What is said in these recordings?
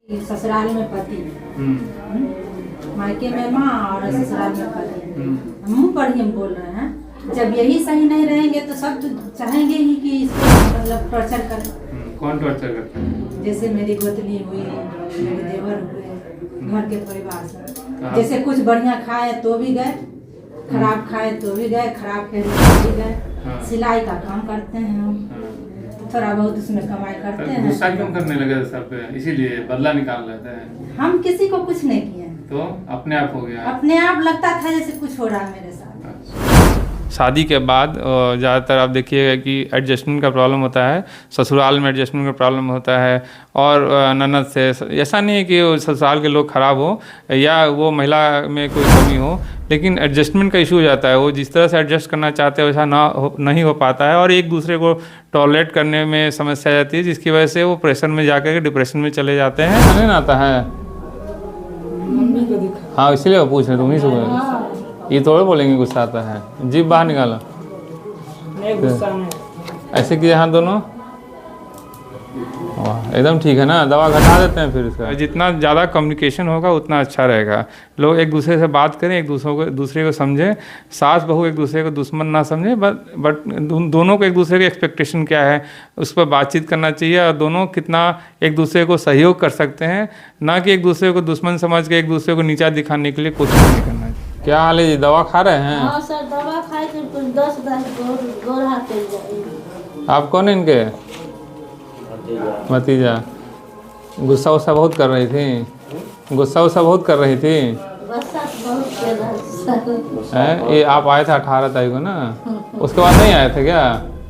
ससुराल में पति, मायके में माँ और ससुराल में पति। मुँह पर ही हम बोल रहे हैं, जब यही सही नहीं रहेंगे तो सब तो चाहेंगे ही कि इसको मतलब टॉर्चर करें। कौन टॉर्चर करता है? जैसे मेरी गोतनी हुई, मेरे देवर हुए, घर के परिवार से। जैसे कुछ बढ़िया खाए तो भी गए, खराब खाए तो भी गए, खराब खेले तो भी गए। सिलाई का काम करते हैं हम, थोड़ा बहुत उसमें कमाई करते हैं। गुस्सा क्यों करने लगे सब पे? इसीलिए बदला निकाल लेते हैं। हम किसी को कुछ नहीं किए तो अपने आप हो गया। अपने आप लगता था जैसे कुछ हो रहा है मेरे साथ। शादी के बाद ज़्यादातर आप देखिएगा कि एडजस्टमेंट का प्रॉब्लम होता है, ससुराल में एडजस्टमेंट का प्रॉब्लम होता है। और ननद से ऐसा नहीं है कि ससुराल के लोग ख़राब हो या वो महिला में कोई कमी हो, लेकिन एडजस्टमेंट का इशू हो जाता है। वो जिस तरह से एडजस्ट करना चाहते हैं वैसा नहीं हो पाता है और एक दूसरे को टॉलरेट करने में समस्या आ जाती है, जिसकी वजह से वो प्रेशर में जाकर के डिप्रेशन में चले जाते हैं। नहीं आता है, हाँ इसलिए वो पूछ रहे तुम ही सुन। ये थोड़े बोलेंगे गुस्सा आता है, जीभ बाहर निकाला। ऐसे किए हाथ दोनों, वाह एकदम ठीक है ना। दवा घटा देते हैं फिर इसका। जितना ज़्यादा कम्युनिकेशन होगा उतना अच्छा रहेगा। लोग एक दूसरे से बात करें, एक दूसरे को समझें। सास बहू एक दूसरे को दुश्मन ना समझें, बट दोनों को एक दूसरे की एक्सपेक्टेशन क्या है उस पर बातचीत करना चाहिए और दोनों कितना एक दूसरे को सहयोग कर सकते हैं, ना कि एक दूसरे को दुश्मन समझ के एक दूसरे को नीचा दिखाने के लिए कोशिश नहीं करना चाहिए। क्या हाल है जी, दवा खा रहे हैं? हाँ सर, दवा खाए थे कुछ 10 गोर हाथ चल जाए। आप कौन है इनके? भतीजा। गुस्सा वुस्सा बहुत कर रही थी? गुस्सा वुस्सा बहुत कर रही थी? गुस्सा बहुत कर रहा है। ये आप आए थे 18 तारीख को ना, उसके बाद नहीं आए थे क्या?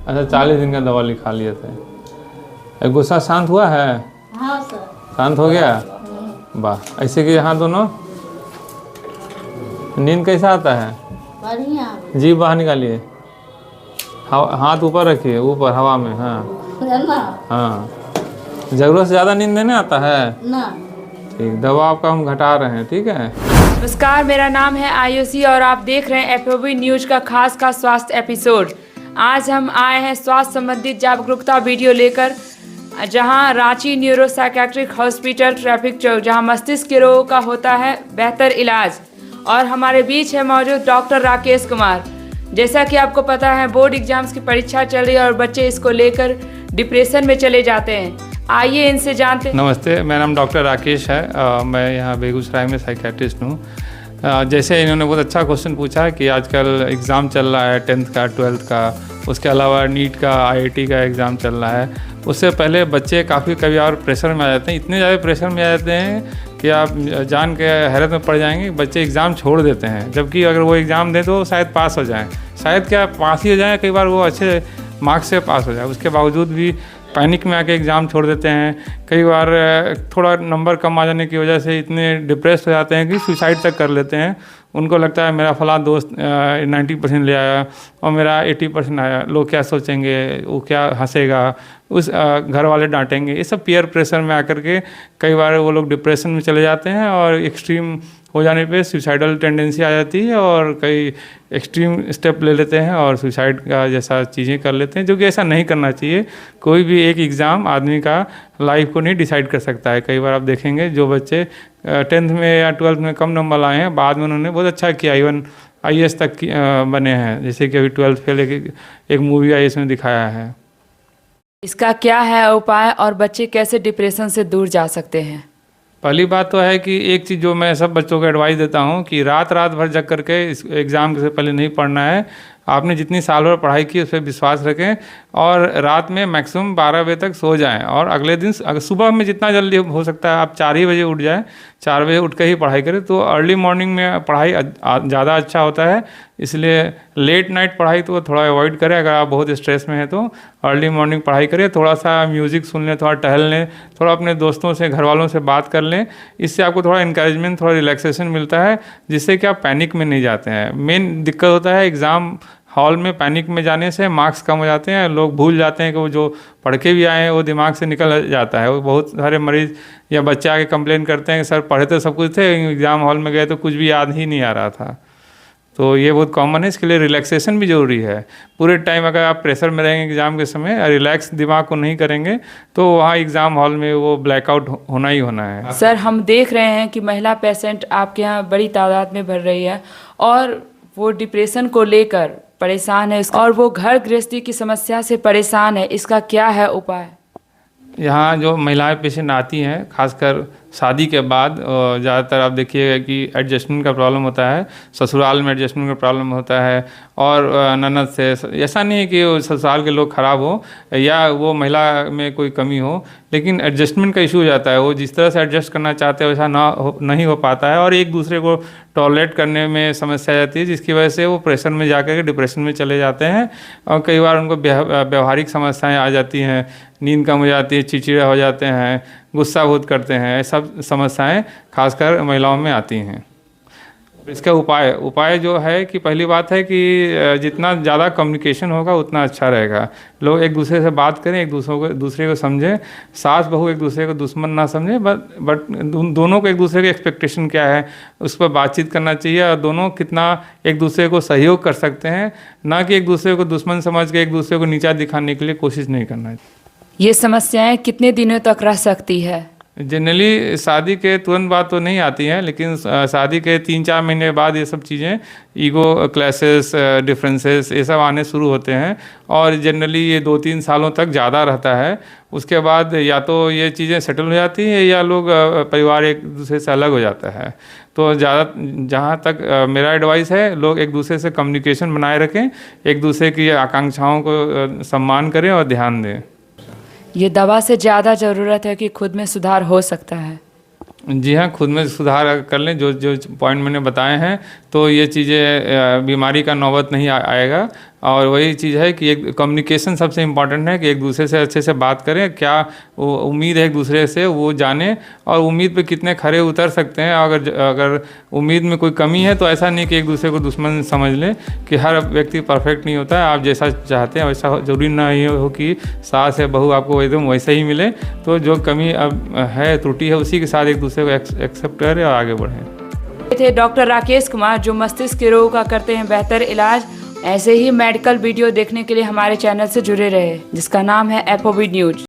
अच्छा 40 दिन का दवा लिखा लिए थे। गुस्सा शांत हुआ है? हाँ सर, शांत हो गया। वाह, ऐसे कि हाँ दोनों। नींद कैसा आता है? बढ़िया। जीभ बाहर निकालिए, हाथ ऊपर रखिए, ऊपर हवा में। हाँ हाँ, जरूरत से ज़्यादा नींद नहीं आता है ना। ठीक, दवा आपका हम घटा रहे हैं, ठीक है। नमस्कार, मेरा नाम है आयुषी और आप देख रहे हैं FOB न्यूज का खास स्वास्थ्य एपिसोड। आज हम आए हैं स्वास्थ्य संबंधित जागरूकता वीडियो लेकर, जहां Ranchi neuro psychiatric hospital traffic चौक, जहां मस्तिष्क के रोग का होता है बेहतर इलाज। और हमारे बीच है मौजूद डॉक्टर राकेश कुमार। जैसा कि आपको पता है बोर्ड एग्जाम्स की परीक्षा चल रही है और बच्चे इसको लेकर डिप्रेशन में चले जाते हैं। आइए इनसे जानते। नमस्ते, मेरा नाम डॉक्टर राकेश है। मैं यहाँ बेगूसराय में साइकेट्रिस्ट हूँ। जैसे इन्होंने बहुत अच्छा क्वेश्चन पूछा कि आजकल एग्ज़ाम चल रहा है 10th का, 12th का, उसके अलावा नीट का, IIT का एग्ज़ाम चल रहा है। उससे पहले बच्चे कभी और प्रेशर में आ जाते हैं, इतने ज़्यादा प्रेशर में आ जाते हैं कि आप जान के हैरत में पड़ जाएंगे। बच्चे एग्ज़ाम छोड़ देते हैं, जबकि अगर वो एग्ज़ाम दें तो शायद पास हो जाएं, शायद क्या पास ही हो जाएं, कई बार वो अच्छे मार्क्स से पास हो जाए। उसके बावजूद भी पैनिक में आके एग्ज़ाम छोड़ देते हैं। कई बार थोड़ा नंबर कम आ जाने की वजह से इतने डिप्रेस हो जाते हैं कि सुसाइड तक कर लेते हैं। उनको लगता है मेरा फला दोस्त 90% ले आया और मेरा 80% आया, लोग क्या सोचेंगे, वो क्या हंसेगा, उस घर वाले डांटेंगे। ये सब पीयर प्रेशर में आकर के कई बार वो लोग डिप्रेशन में चले जाते हैं और एक्सट्रीम हो जाने पे सुसाइडल टेंडेंसी आ जाती है और कई एक्सट्रीम स्टेप ले लेते हैं और सुसाइड का जैसा चीज़ें कर लेते हैं, जो कि ऐसा नहीं करना चाहिए। कोई भी एक एग्ज़ाम आदमी का लाइफ को नहीं डिसाइड कर सकता है। कई बार आप देखेंगे जो बच्चे 10th में या 12th में कम नंबर लाए हैं, बाद में उन्होंने बहुत अच्छा किया, इवन IAS तक बने हैं। जैसे कि अभी 12th फेल एक मूवी आई, इसमें दिखाया है। इसका क्या है उपाय और बच्चे कैसे डिप्रेशन से दूर जा सकते हैं? पहली बात तो है कि एक चीज़ जो मैं सब बच्चों को एडवाइस देता हूँ कि रात भर जग करके इस एग्ज़ाम से पहले नहीं पढ़ना है। आपने जितनी साल भर पढ़ाई की उस पर विश्वास रखें और रात में मैक्सिमम 12 बजे तक सो जाएं और अगले दिन अगर सुबह में जितना जल्दी हो सकता है आप 4 ही बजे उठ जाएं, 4 बजे उठ के ही पढ़ाई करें तो अर्ली मॉर्निंग में पढ़ाई ज़्यादा अच्छा होता है। इसलिए लेट नाइट पढ़ाई तो थोड़ा अवॉइड करें। अगर आप बहुत स्ट्रेस में हैं तो अर्ली मॉर्निंग पढ़ाई करें, थोड़ा सा म्यूज़िक सुन लें, थोड़ा टहल लें, थोड़ा अपने दोस्तों से, घर वालों से बात कर लें। इससे आपको थोड़ा इंकरेजमेंट, थोड़ा रिलैक्सेशन मिलता है, जिससे कि आप पैनिक में नहीं जाते हैं। मेन दिक्कत होता है एग्ज़ाम हॉल में पैनिक में जाने से मार्क्स कम हो जाते हैं, लोग भूल जाते हैं कि वो जो पढ़ के भी आए हैं वो दिमाग से निकल जाता है। वो बहुत सारे मरीज़ या बच्चे आके कंप्लेन करते हैं कि सर पढ़े तो सब कुछ थे, एग्ज़ाम हॉल में गए तो कुछ भी याद ही नहीं आ रहा था। तो ये बहुत कॉमन है। इसके लिए रिलैक्सेशन भी ज़रूरी है। पूरे टाइम अगर आप प्रेशर में रहेंगे एग्ज़ाम के समय, रिलैक्स दिमाग को नहीं करेंगे तो वहाँ एग्ज़ाम हॉल में वो ब्लैकआउट होना ही होना है। सर, हम देख रहे हैं कि महिला पेशेंट आपके यहाँ बड़ी तादाद में बढ़ रही है और वो डिप्रेशन को लेकर परेशान है और वो घर गृहस्थी की समस्या से परेशान है। इसका क्या है उपाय? यहाँ जो महिलाएं पेशेंट आती हैं, खासकर शादी के बाद ज़्यादातर आप देखिएगा कि एडजस्टमेंट का प्रॉब्लम होता है, ससुराल में एडजस्टमेंट का प्रॉब्लम होता है। और ननद से, ऐसा नहीं है कि वो ससुराल के लोग ख़राब हो या वो महिला में कोई कमी हो, लेकिन एडजस्टमेंट का इशू हो जाता है। वो जिस तरह से एडजस्ट करना चाहते हैं वैसा नहीं हो पाता है और एक दूसरे को टॉलरेट करने में समस्या आ जाती है, जिसकी वजह से वो प्रेशर में जाकर के डिप्रेशन में चले जाते हैं और कई बार उनको व्यवहारिक समस्याएं आ जाती हैं, नींद कम हो जाती है, चिड़चिड़ा हो जाते हैं, गुस्सा बहुत करते हैं। ये सब समस्याएं खासकर महिलाओं में आती हैं। इसका उपाय जो है कि पहली बात है कि जितना ज़्यादा कम्युनिकेशन होगा उतना अच्छा रहेगा। लोग एक दूसरे से बात करें, एक दूसरे को समझें। सास बहू एक दूसरे को दुश्मन ना समझें, बट दोनों को एक दूसरे की एक्सपेक्टेशन क्या है उस पर बातचीत करना चाहिए और दोनों कितना एक दूसरे को सहयोग कर सकते हैं, ना कि एक दूसरे को दुश्मन समझ के एक दूसरे को नीचा दिखाने के लिए कोशिश नहीं करना चाहिए। ये समस्याएं कितने दिनों तक रह सकती है? जनरली शादी के तुरंत बाद तो नहीं आती हैं, लेकिन शादी के 3-4 महीने बाद ये सब चीज़ें, ईगो क्लैशेस, डिफरेंसेस, ये सब आने शुरू होते हैं और जनरली ये 2-3 सालों तक ज़्यादा रहता है। उसके बाद या तो ये चीज़ें सेटल हो जाती हैं या लोग परिवार एक दूसरे से अलग हो जाता है। तो जहाँ तक मेरा एडवाइस है, लोग एक दूसरे से कम्युनिकेशन बनाए रखें, एक दूसरे की आकांक्षाओं को सम्मान करें और ध्यान दें। ये दवा से ज़्यादा ज़रूरत है कि खुद में सुधार हो सकता है? जी हाँ, खुद में सुधार कर लें, जो पॉइंट मैंने बताए हैं, तो ये चीज़ें बीमारी का नौबत नहीं आएगा। और वही चीज़ है कि एक कम्युनिकेशन सबसे इम्पॉर्टेंट है कि एक दूसरे से अच्छे से बात करें, क्या उम्मीद है एक दूसरे से वो जाने और उम्मीद पे कितने खरे उतर सकते हैं। अगर उम्मीद में कोई कमी है तो ऐसा नहीं कि एक दूसरे को दुश्मन समझ लें, कि हर व्यक्ति परफेक्ट नहीं होता है। आप जैसा चाहते हैं वैसा जरूरी ना ये हो कि सास या बहू आपको एकदम वैसे ही मिले। तो जो कमी अब है, त्रुटि है, उसी के साथ एक दूसरे को एक्सेप्ट करें और आगे बढ़ें। थे डॉक्टर राकेश कुमार, जो मस्तिष्क के रोग का करते हैं बेहतर इलाज। ऐसे ही मेडिकल वीडियो देखने के लिए हमारे चैनल से जुड़े रहे, जिसका नाम है FOB न्यूज।